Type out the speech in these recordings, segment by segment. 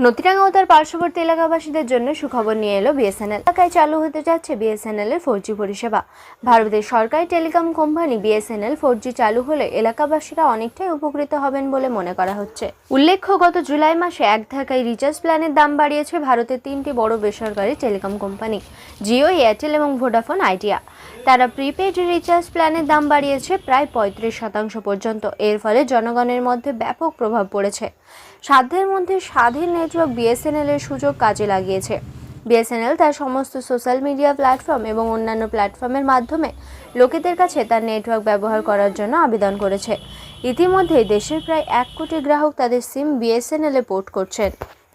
নতিরাঙ্গা ও তার পার্শ্ববর্তী এলাকাবাসীদের জন্য সুখবর নিয়ে এলো বিএসএনএল। এলাকায় চালু হতে যাচ্ছে বিএসএনএল এর 4G পরিষেবা। ভারতের সরকারি টেলিকম কোম্পানি বিএসএনএল 4G চালু হলে এলাকাবাসীরা অনেকটাই উপকৃত হবেন বলে মনে করা হচ্ছে। উল্লেখ্য, গত জুলাই মাসে এক ধাক্কায় রিচার্জ প্ল্যানের দাম বাড়িয়েছে ভারতের 3টি বড় বেসরকারি টেলিকম কোম্পানি জিও, এয়ারটেল এবং ভোডাফোন আইডিয়া। তারা প্রিপেড রিচার্জ প্ল্যানের দাম বাড়িয়েছে প্রায় 35% পর্যন্ত। এর ফলে জনগণের মধ্যে ব্যাপক প্রভাব পড়েছে। সাধ্যের মধ্যে স্বাধীন নেটওয়ার্ক বিএসএনএল এর সুযোগ কাজে লাগিয়েছে। বিএসএনএল তার সমস্ত সোশ্যাল মিডিয়া প্ল্যাটফর্ম এবং অন্যান্য প্ল্যাটফর্মের মাধ্যমে লোকেদের কাছে তার নেটওয়ার্ক ব্যবহার করার জন্য আবেদন করেছে। ইতিমধ্যে দেশের প্রায় 1 কোটি গ্রাহক তাদের সিম বিএসএনএল এ পোর্ট করছেন।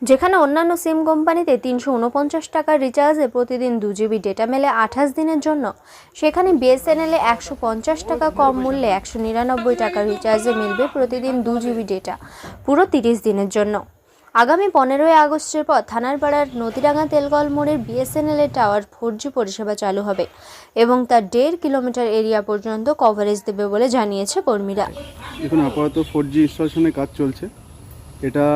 যেখানে অন্যান্য সিম কোম্পানিতে 349 টাকার রিচার্জে প্রতিদিন 2 GB ডেটা মেলে 28 দিনের জন্য, সেখানে বিএসএনএল এ 150 টাকা কম মূল্যে 199 টাকার রিচার্জে মিলবে প্রতিদিন 2 GB ডেটা পুরো 30 দিনের জন্য। আগামী 15ই আগস্টের পর থানারপাড়ার নতিরাঙ্গা তেলকল মোড়ের বিএসএনএল এর টাওয়ার 4G পরিষেবা চালু হবে এবং তার 1.5 কিলোমিটার এরিয়া পর্যন্ত কভারেজ দেবে বলে জানিয়েছে কর্মীরা। এখন আপাতত 4G ইনস্টলেশনের কাজ চলছে। এটা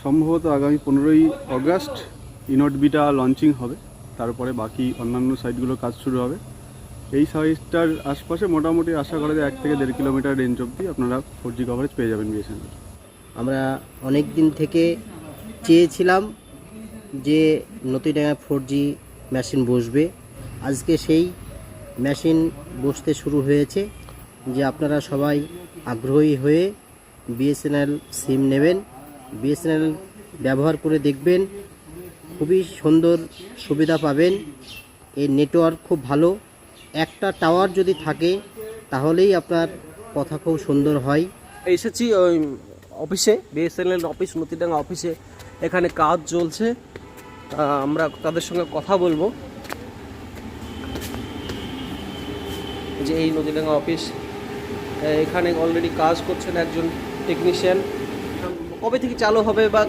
সম্ভবত আগামী 15ই আগস্ট ইনট বিটা লঞ্চিং হবে, তারপরে বাকি অন্যান্য সাইটগুলোর কাজ শুরু হবে। এই সাইটটার আশপাশে মোটামুটি আশা করা যায় 1 থেকে 1.5 কিলোমিটার রেঞ্জ অবধি আপনারা 4G কভারেজ পেয়ে যাবেন বিএসএনএল। আমরা অনেক দিন থেকে চেয়েছিলাম যে নতিরাঙ্গায় 4G মেশিন বসবে। আজকে সেই মেশিন বসতে শুরু হয়েছে। যে আপনারা সবাই আগ্রহী হয়ে বিএসএনএল সিম নেবেন, বিএসএনএল ব্যবহার করে দেখবেন, খুবই সুন্দর সুবিধা পাবেন। এর নেটওয়ার্ক খুব ভালো। একটা টাওয়ার যদি থাকে তাহলেই আপনার কথা খুব সুন্দর হয়। এসেছি ওই অফিসে, বিএসএনএল অফিস, নতিরাঙ্গা অফিসে। এখানে কাজ চলছে, আমরা তাদের সঙ্গে কথা বলবো। যে এই নতিরাঙ্গা অফিস, এখানে অলরেডি কাজ করছেন একজন টেকনিশিয়ান। কবে থেকে চালু হবে বা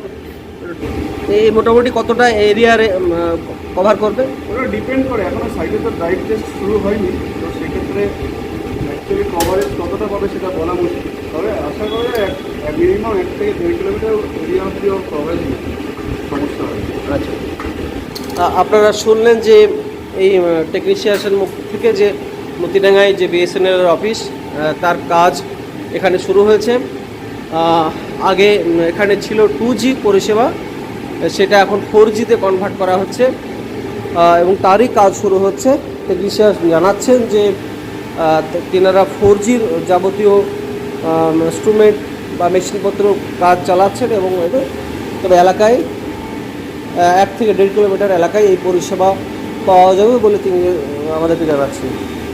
এই মোটামুটি কতটা এরিয়ারে কভার করবে? ওটা ডিপেন্ড করে, এখনও সাইটে তো ড্রাইভ টেস্ট শুরু হয়নি, তো সেক্ষেত্রে অ্যাকচুয়ালি কভারেজ কতটা পাবে সেটা বলা মুশকিল। তবে আশা করা যায় মিনিমাম 1 থেকে 1.5 কিলোমিটার এরিয়া অবধি কভারেজ সমস্যা হয়। আচ্ছা, আপনারা শুনলেন যে এই টেকনিশিয়ানের মুখ থেকে যে নতিরাঙ্গায় যে বিএসএনএল অফিস, তার কাজ এখানে শুরু হয়েছে। আগে এখানে ছিল 2G পরিষেবা, সেটা এখন 4Gতে কনভার্ট করা হচ্ছে এবং তারই কাজ শুরু হচ্ছে। টেকনিশিয়ান জানাচ্ছেন যে তেনারা 4Gর যাবতীয় ইনস্ট্রুমেন্ট বা মেশিনপত্র কাজ চালাচ্ছেন এবং তবে এলাকায় 1 থেকে 1.5 কিলোমিটার এলাকায় এই পরিষেবা পাওয়া যাবে বলে তিনি আমাদেরকে জানাচ্ছেন।